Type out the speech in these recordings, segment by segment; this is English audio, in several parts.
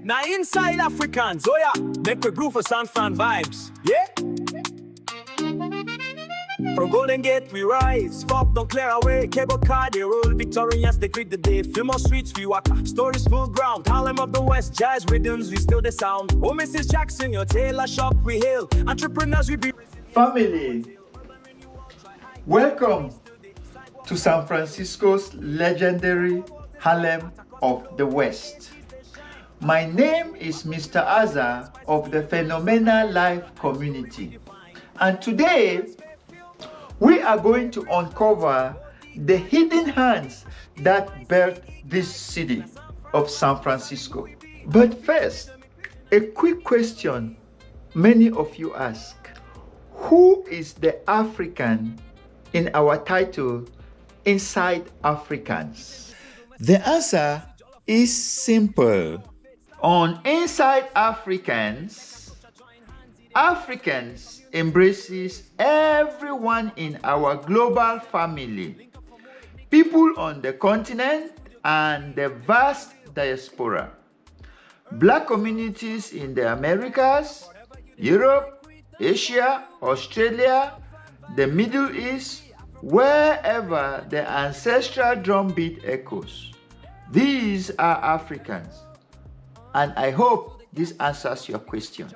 Now inside Africans, oh yeah, make we groove for San Fran vibes, yeah? From Golden Gate we rise, Fog don't clear away, cable car they roll, Victorians they greet the day, Fillmore Streets we walk, stories full ground, Harlem of the West, jazz rhythms we still the sound, oh Mrs. Jackson, your tailor shop we hail, entrepreneurs we be... Family, welcome to San Francisco's legendary Harlem of the West. My name is Mr. Azza of the Phenomenal Life community, and today we are going to uncover the hidden hands that birthed this city of San Francisco. But first, a quick question many of you ask. Who is the African in our title, Inside Africans? The answer is simple. On Inside Africans, Africans embraces everyone in our global family, people on the continent and the vast diaspora, Black communities in the Americas, Europe, Asia, Australia, the Middle East, wherever the ancestral drumbeat echoes. These are Africans, and I hope this answers your question.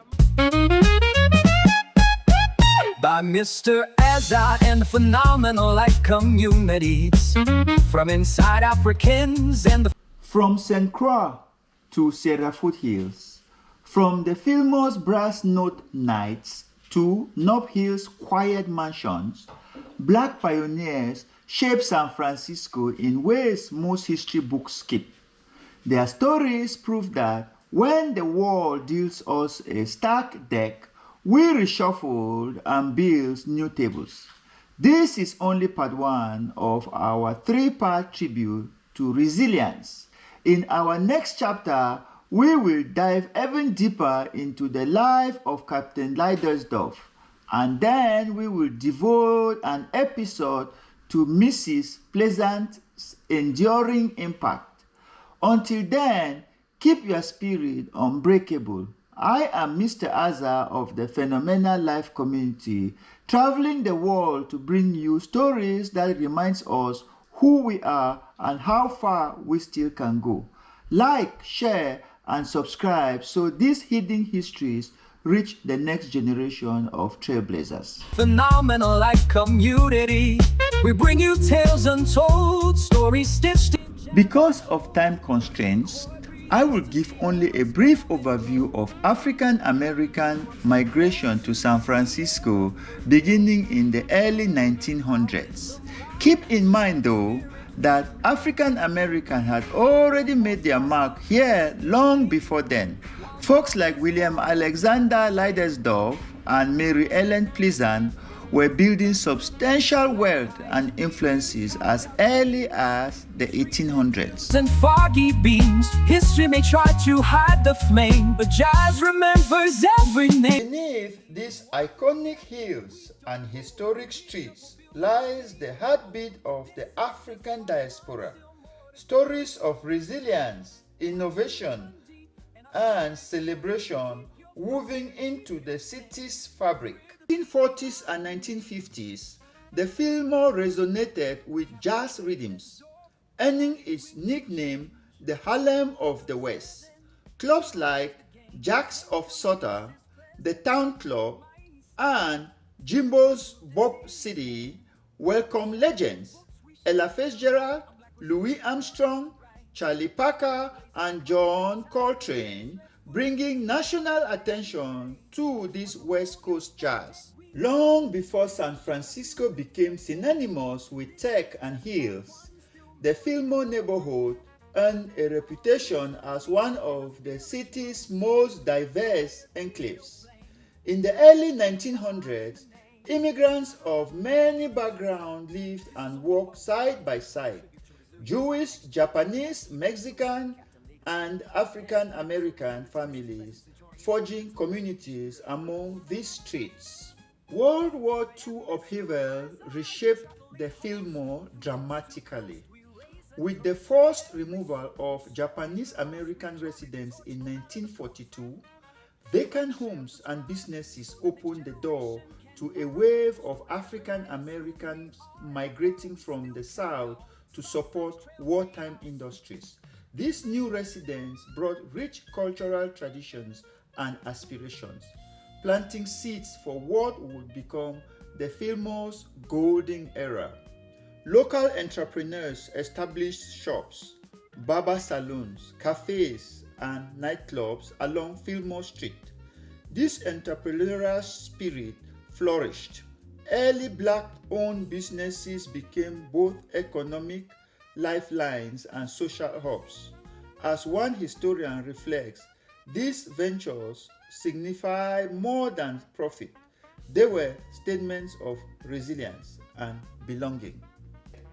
By Mr. Azza and the Phenomenal Life communities, from Inside Africans and the... From St. Croix to Sierra Foothills, from the Fillmore's Brass Note Nights to Nob Hill's quiet mansions, Black pioneers shaped San Francisco in ways most history books skip. Their stories prove that when the world deals us a stacked deck, we reshuffled and built new tables. This is only part one of our three-part tribute to resilience. In our next chapter, we will dive even deeper into the life of Captain Leidesdorff, and then we will devote an episode to Mrs. Pleasant's enduring impact. Until then, keep your spirit unbreakable. I am Mr. Azza of the Phenomenal Life community, traveling the world to bring you stories that reminds us who we are and how far we still can go. Like, share, and subscribe so these hidden histories reach the next generation of trailblazers. Phenomenal Life community, we bring you tales untold, stories stitched. Because of time constraints, I will give only a brief overview of African American migration to San Francisco beginning in the early 1900s. Keep in mind though that African Americans had already made their mark here long before then. Folks like William Alexander Leidesdorff and Mary Ellen Pleasant were building substantial wealth and influences as early as the 1800s. And foggy beams, history may try to hide the flame, but jazz remembers every name. Beneath these iconic hills and historic streets lies the heartbeat of the African diaspora. Stories of resilience, innovation, and celebration woven into the city's fabric. In the 1940s and 1950s, the Fillmore resonated with jazz rhythms, earning its nickname the Harlem of the West. Clubs like Jacks of Sutter, the Town Club, and Jimbo's Bob City welcome legends Ella Fitzgerald, Louis Armstrong, Charlie Parker, and John Coltrane, bringing national attention to this West Coast jazz. Long before San Francisco became synonymous with tech and hills, the Fillmore neighborhood earned a reputation as one of the city's most diverse enclaves. In the early 1900s, immigrants of many backgrounds lived and worked side by side. Jewish, Japanese, Mexican, and African American families forging communities among these streets. World War II upheaval reshaped the Fillmore dramatically. With the forced removal of Japanese American residents in 1942, vacant homes and businesses opened the door to a wave of African Americans migrating from the South to support wartime industries. These new residents brought rich cultural traditions and aspirations, planting seeds for what would become the Fillmore's golden era. Local entrepreneurs established shops, barber salons, cafes, and nightclubs along Fillmore Street. This entrepreneurial spirit flourished. Early Black-owned businesses became both economic lifelines and social hubs. As one historian reflects, these ventures signified more than profit. They were statements of resilience and belonging.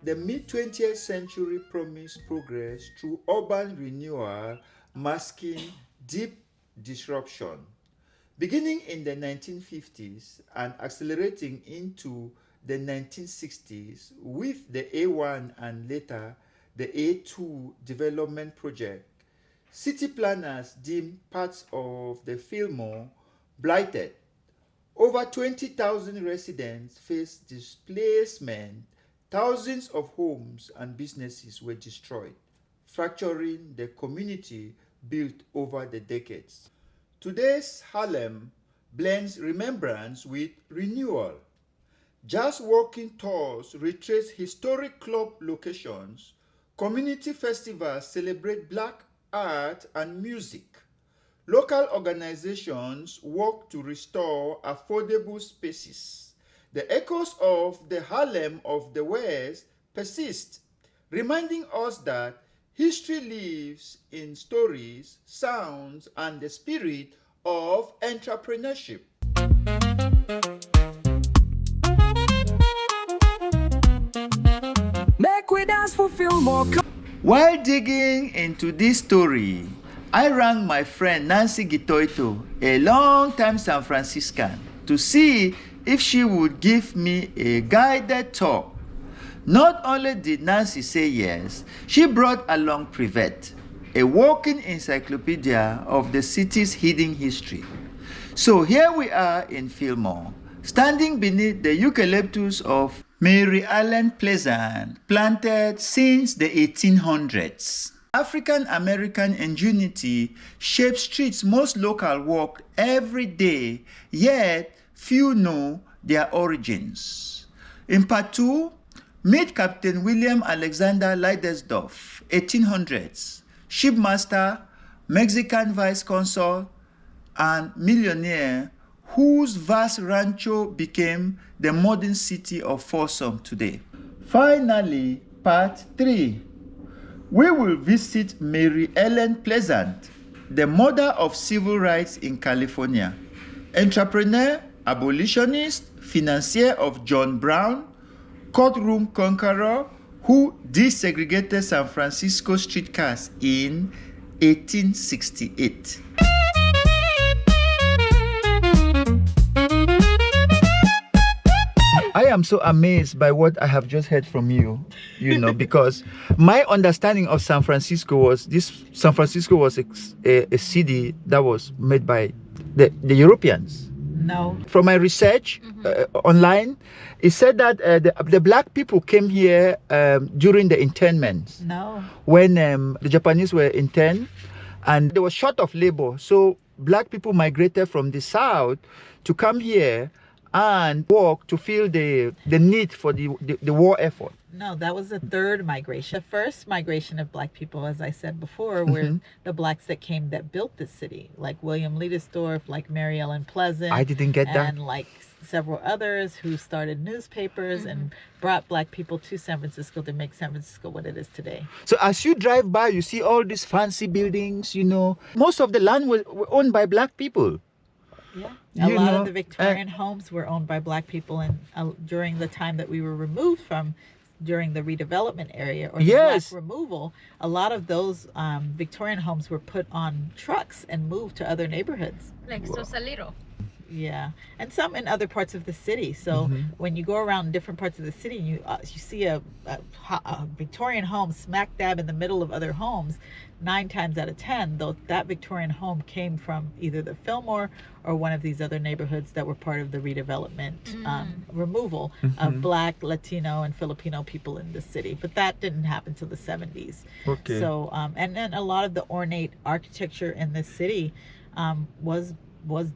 The mid-20th century promised progress through urban renewal, masking deep disruption. Beginning in the 1950s and accelerating into the 1960s with the A1 and later the A2 development project, city planners deemed parts of the Fillmore blighted. Over 20,000 residents faced displacement. Thousands of homes and businesses were destroyed, fracturing the community built over the decades. Today's Harlem blends remembrance with renewal. Jazz walking tours retrace historic club locations. Community festivals celebrate Black art and music. Local organizations work to restore affordable spaces. The echoes of the Harlem of the West persist, reminding us that history lives in stories, sounds, and the spirit of entrepreneurship. Make we dance for Fillmore. While digging into this story, I rang my friend Nancy Gitoito, a long-time San Franciscan, to see if she would give me a guided tour. Not only did Nancy say yes, she brought along Privet, a walking encyclopedia of the city's hidden history. So here we are in Fillmore, standing beneath the eucalyptus of Mary Allen Pleasant, planted since the 1800s. African American ingenuity shapes streets most locals walk every day, yet few know their origins. In part 2, meet Captain William Alexander Leidesdorff, 1800s, shipmaster, Mexican vice consul, and millionaire whose vast rancho became the modern city of Folsom today. Finally, part 3, we will visit Mary Ellen Pleasant, the mother of civil rights in California, entrepreneur, abolitionist, financier of John Brown, courtroom conqueror who desegregated San Francisco streetcars in 1868. I am so amazed by what I have just heard from you, because my understanding of San Francisco was San Francisco was a city that was made by the Europeans. No. From my research online, it said that the Black people came here during the internment. No. When the Japanese were interned and they were short of labor. So Black people migrated from the South to come here and work to fill the need for the war effort. No, that was the third migration. The first migration of Black people, as I said before, were the Blacks that came that built the city, like William Leidesdorff, like Mary Ellen Pleasant. I didn't get that. And like several others who started newspapers and brought Black people to San Francisco to make San Francisco what it is today. So as you drive by, you see all these fancy buildings, Most of the land were owned by Black people. Yeah. A lot of the Victorian homes were owned by Black people, and during the time that we were removed from, during the redevelopment area or the Black removal, a lot of those Victorian homes were put on trucks and moved to other neighborhoods. Like Sausalito. Yeah, and some in other parts of the city. So when you go around different parts of the city, you see a Victorian home smack dab in the middle of other homes. 9 times out of 10, though, that Victorian home came from either the Fillmore or one of these other neighborhoods that were part of the redevelopment removal of Black, Latino, and Filipino people in the city. But that didn't happen till the 70s. Okay. So and then a lot of the ornate architecture in this city was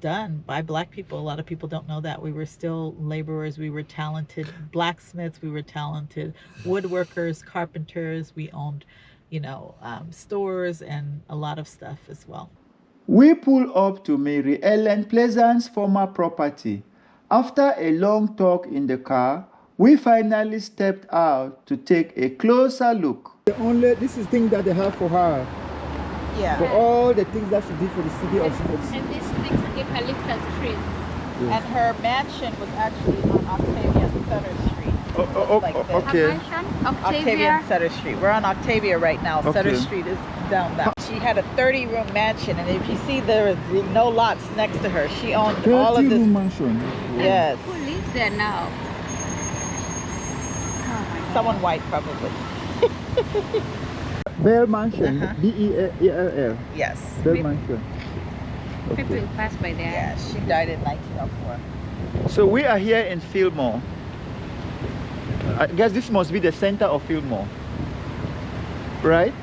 done by Black people. A lot of people don't know that. We were still laborers. We were talented blacksmiths. We were talented woodworkers, carpenters. We owned, stores and a lot of stuff as well. We pull up to Mary Ellen Pleasant's former property. After a long talk in the car, we finally stepped out to take a closer look. This is thing that they have for her. Yeah. For all the things that she did for the city of And these 6 eucalyptus trees. And her mansion was actually on Octavia Sutter Street. Like this. Okay. Octavia and Sutter Street. We're on Octavia right now. Okay. Sutter Street is down that. She had a 30-room mansion, and if you see there are no lots next to her, she owned all of this. mansion. Yes. Who lives there now? Someone white, probably. Bell Mansion. B-E-L-L. Yes. Bell Mansion. People pass by there. Yeah, she died in 1904. So we are here in Fillmore. I guess this must be the center of Fillmore, right?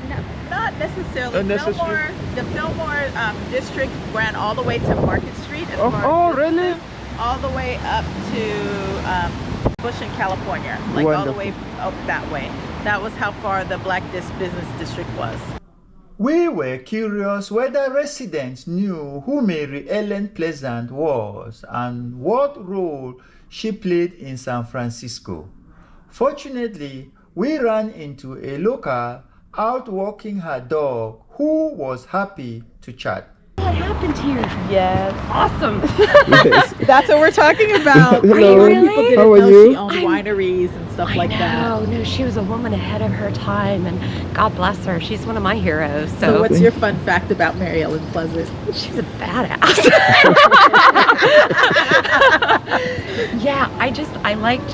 No. Not necessarily. Not necessarily. The Fillmore district ran all the way to Market Street. As far as really? all the way up to Bush in California, like all the way up that way. That was how far the Black business district was. We were curious whether residents knew who Mary Ellen Pleasant was and what role she played in San Francisco. Fortunately, we ran into a local out walking her dog who was happy to chat. What happened here? Yes. Awesome. Yes. That's what we're talking about. Hello. Really? How are you? She owned wineries and stuff like that. No, she was a woman ahead of her time, and God bless her. She's one of my heroes. So what's your fun fact about Mary Ellen Pleasant? She's a badass. Yeah, I liked,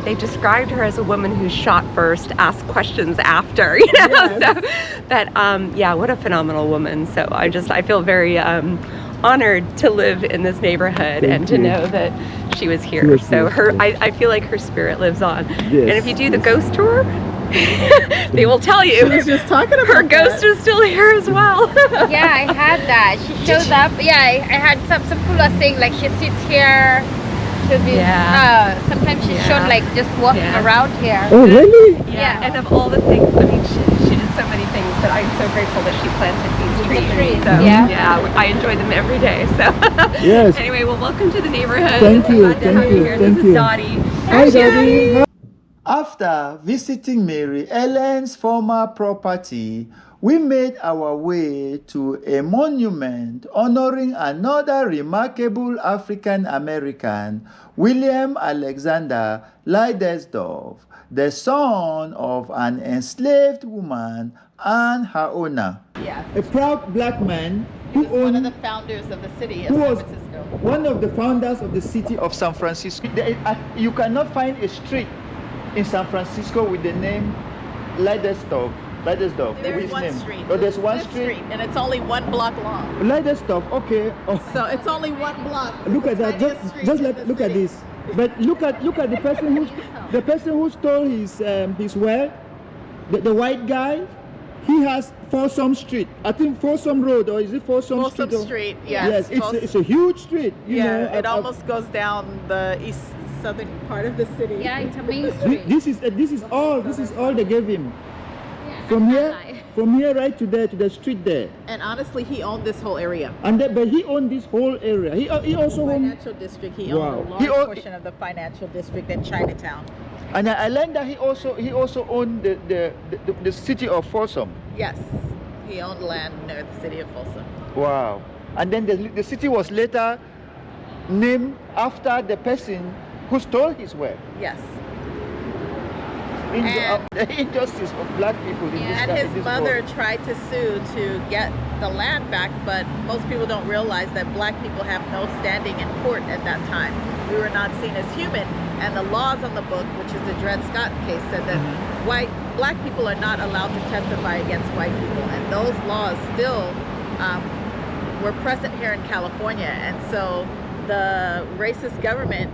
they described her as a woman who shot first, asked questions after, Yes. So that, yeah, what a phenomenal woman. So I feel very honored to live in this neighborhood and to know that she was here. So I feel like her spirit lives on. Yes. And if you do the ghost tour, they will tell you. She was just talking about her ghost is still here as well. Yeah, I had that. She showed up. Yeah, I had some people are saying like she sits here. Sometimes she's shown like just walking around here. Oh, really? Yeah, and of all the things, I mean, she did so many things, but I'm so grateful that she planted these trees. So, yeah, I enjoy them every day. So, Yes. Anyway, well, welcome to the neighborhood. Thank you, Glad to have you here. This is Dottie. Hi, Daddy. After visiting Mary Ellen's former property, we made our way to a monument honoring another remarkable African American, William Alexander Leidesdorff, the son of an enslaved woman and her owner. Yeah. A proud black man He was one of the founders of the city of San Francisco. One of the founders of the city of San Francisco. You cannot find a street in San Francisco with the name Leidesdorff. There's one street. Oh, there's one Fifth street. and it's only 1 block long. Leidesdorff, okay. Oh. So it's only 1 block. Look at that. Look at this. But look at the person who stole his wealth. The white guy. He has Folsom Street. I think Folsom Road, or is it Folsom Street? Folsom Street, yes. Yes, it's a huge street. You know, it almost goes down the southern part of the city. Yeah, it's a main street. This is all they gave him. From here right to there, to the street there. And honestly, he owned this whole area. But he owned this whole area. He also owned Financial district. He owned a large portion of the financial district in Chinatown. And I learned that he also owned the city of Folsom. Yes, he owned land near the city of Folsom. Wow. And then the city was later named after the person who stole his wealth. Yes. the injustice of black people in And this his this mother world. tried to sue to get the land back, but most people don't realize that black people have no standing in court at that time. We were not seen as human, and the laws on the book, which is the Dred Scott case, said that black people are not allowed to testify against white people, and those laws still were present here in California. And so the racist government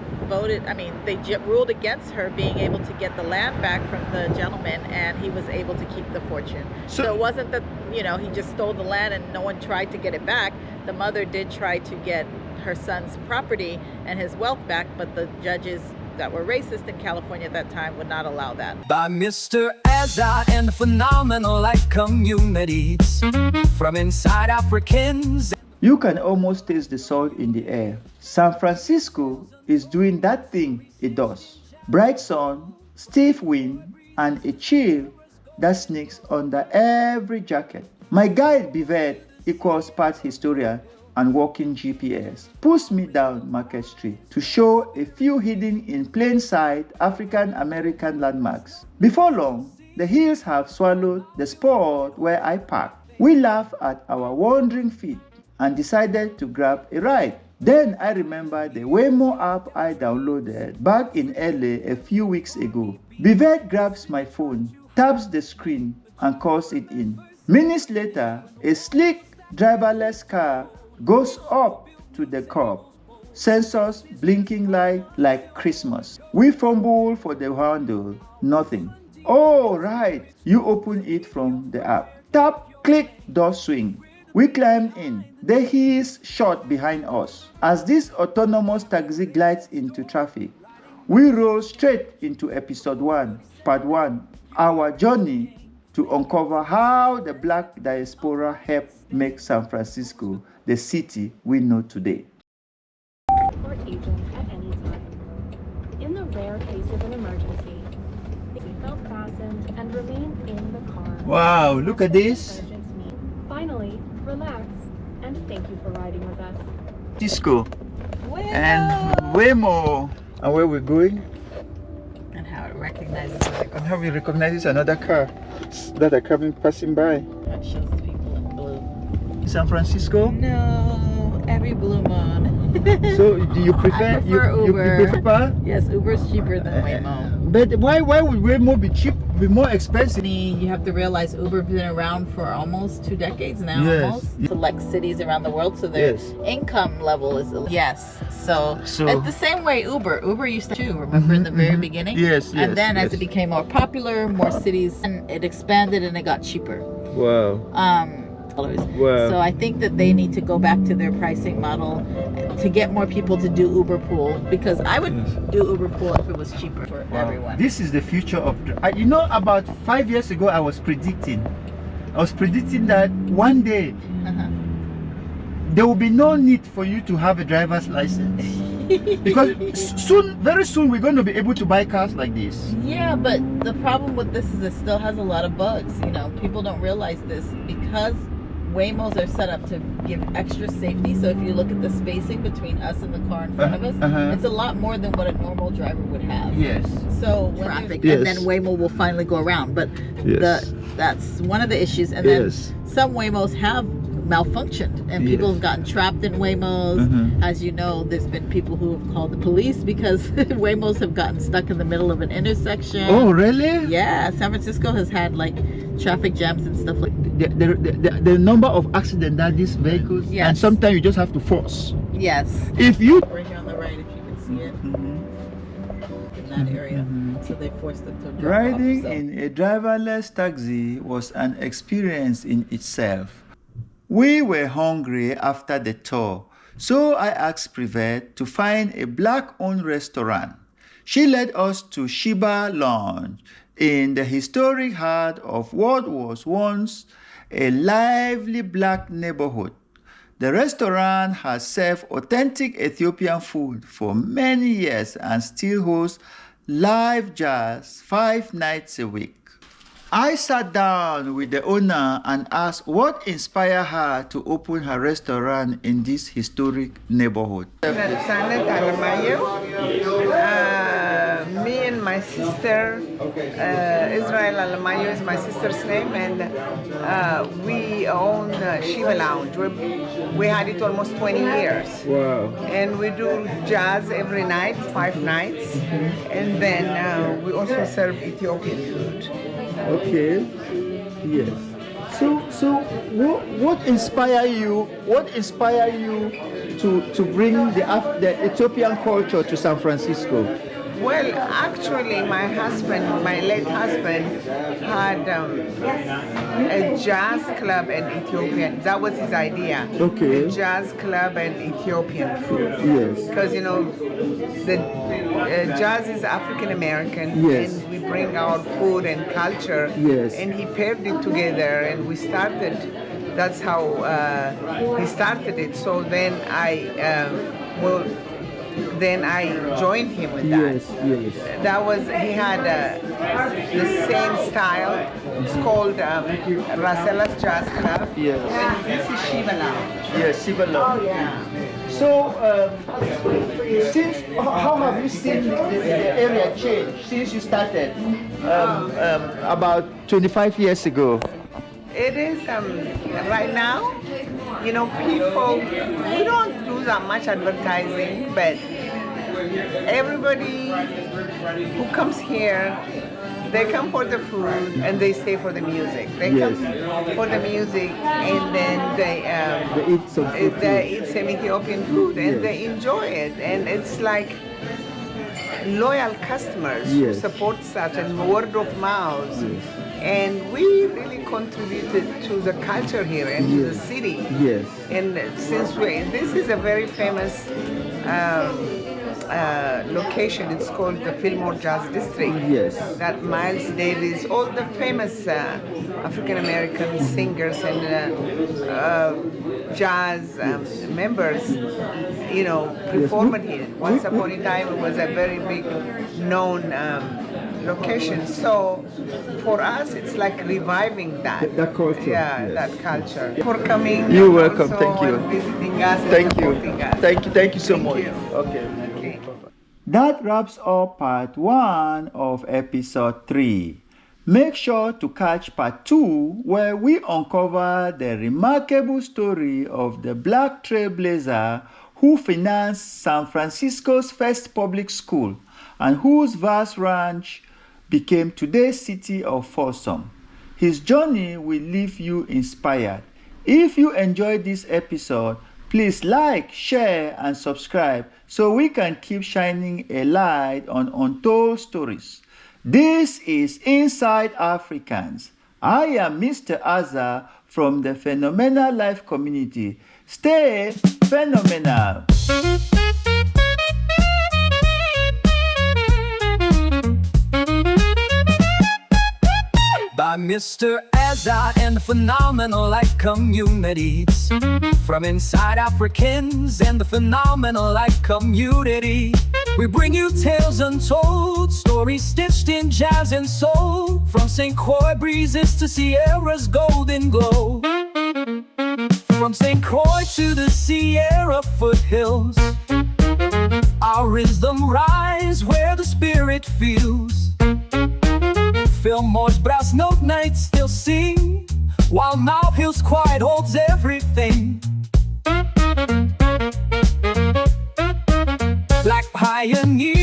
they ruled against her being able to get the land back from the gentleman, and he was able to keep the fortune. So it wasn't that, he just stole the land and no one tried to get it back. The mother did try to get her son's property and his wealth back, but the judges that were racist in California at that time would not allow that. By Mr. Azar and the phenomenal life communities from inside Africans. You can almost taste the salt in the air. San Francisco is doing that thing it does. Bright sun, stiff wind, and a chill that sneaks under every jacket. My guide Bivet equals part historian and walking GPS pulls me down Market Street to show a few hidden in plain sight African American landmarks. Before long, the hills have swallowed the spot where I parked. We laugh at our wandering feet and decided to grab a ride. Then I remembered the Waymo app I downloaded back in LA a few weeks ago. Bivet grabs my phone, taps the screen, and calls it in. Minutes later, a sleek driverless car goes up to the curb, sensors blinking like Christmas. We fumble for the handle, nothing. Oh, right, you open it from the app. Tap, click, door swing. We climbed in. The hills shot behind us. As this autonomous taxi glides into traffic, we roll straight into episode 1, part 1, our journey to uncover how the black diaspora helped make San Francisco the city we know today. Or agent at any time. In the rare case of an emergency, the seatbelt fastened and remain in the car. Wow, look at this. Finally, relax and thank you for riding with us. Cisco and Waymo. And where we're going? And how it recognizes And how we recognize another car that are passing by. it shows the people in blue. San Francisco? No, every blue moon. So do you prefer, I prefer Uber. You prefer? Yes, Uber's cheaper than Waymo. But why would Waymo be more expensive? You have to realize Uber's been around for almost 2 decades now, Yes. almost. Select cities around the world, so their Yes. income level is so it's the same way Uber used to too, remember in the very beginning? Yes, And yes, then as yes. it became more popular, more cities, and it expanded and it got cheaper. Wow. Wow. So I think that they need to go back to their pricing model to get more people to do Uber Pool, because I would do Uber Pool if it was cheaper for everyone. This is the future of about 5 years ago I was predicting that one day there will be no need for you to have a driver's license. Because very soon we're going to be able to buy cars like this. Yeah, but the problem with this is it still has a lot of bugs. People don't realize this because Waymos are set up to give extra safety. So if you look at the spacing between us and the car in front of us, it's a lot more than what a normal driver would have. Yes. So when traffic, Yes. and then Waymo will finally go around. But Yes. that's one of the issues. And then Yes. some Waymos have malfunctioned and people Yes. have gotten trapped in Waymos. As you know, there's been people who have called the police because Waymos have gotten stuck in the middle of an intersection. Oh, really? Yeah, San Francisco has had like traffic jams and stuff like that. The number of accidents that these vehicles, Yes. and sometimes you just have to force. Yes. If you Right here on the right, if you can see it, in that area. So they forced them to drop Riding off, so. in a driverless taxi was an experience in itself. We were hungry after the tour, so I asked Privet to find a black-owned restaurant. She led us to Shiba Lounge in the historic heart of what was once a lively black neighborhood. The restaurant has served authentic Ethiopian food for many years and still hosts live jazz 5 nights a week. I sat down with the owner and asked what inspired her to open her restaurant in this historic neighborhood. Me and my sister, Israel Alamayo is my sister's name, and we own Shiva Lounge. We had it almost 20 years. Wow. And we do jazz every night, 5 nights, and then we also serve Ethiopian food. Okay. Yes. So what inspire you? What inspire you to bring the Ethiopian culture to San Francisco? Well, actually, my late husband, had a jazz club in Ethiopian. That was his idea. Okay. A jazz club and Ethiopian food. Yes. Because, you know, the jazz is African American. Yes. And we bring our food and culture. Yes. And he paired it together, and we started. That's how he started it. So then I joined him with that. Yes, yes. That was, he had the same style. It's called Rasella's Jazz Club. Yes. And this is Shiva Lounge. Yes, Shiva Lounge. Oh, yeah. So, how have you seen the area change since you started about 25 years ago? It is, right now, you know, people, we don't do that much advertising, but everybody who comes here, they come for the food and they stay for the music. They Yes. come for the music and then they eat some food. they eat some Ethiopian food and Yes. they enjoy it. And it's like loyal customers who Yes. support such and word of mouth. Yes. And we really contributed to the culture here and to the city. Yes. And since this is a very famous location, it's called the Fillmore Jazz District. Yes. That Miles Davis, all the famous African American singers and jazz members, you know, performed here. Once upon a time, it was a very big known location. So for us, it's like reviving that. That culture. Yeah, Yes. that culture. For coming. You're and welcome. also Thank you. Visiting us and Thank you. supporting us. Thank you so Thank much. you. Okay. Okay. That wraps up part 1 of episode 3. Make sure to catch part 2, where we uncover the remarkable story of the black trailblazer who financed San Francisco's first public school and whose vast ranch became today's city of Folsom. His journey will leave you inspired. If you enjoyed this episode, please like, share, and subscribe so we can keep shining a light on untold stories. This is Inside Africans. I am Mr. Azza from the Phenomenal Life community. Stay phenomenal. By Mr. Azza and the Phenomenal Life communities. From Inside Africans and the Phenomenal Life community. We bring you tales untold, stories stitched in jazz and soul. From St. Croix breezes to Sierra's golden glow. From St. Croix to the Sierra foothills. Our rhythm rise where the spirit feels. Fillmore's brass note nights still sing, while Nob Hill's quiet holds everything. Black pioneers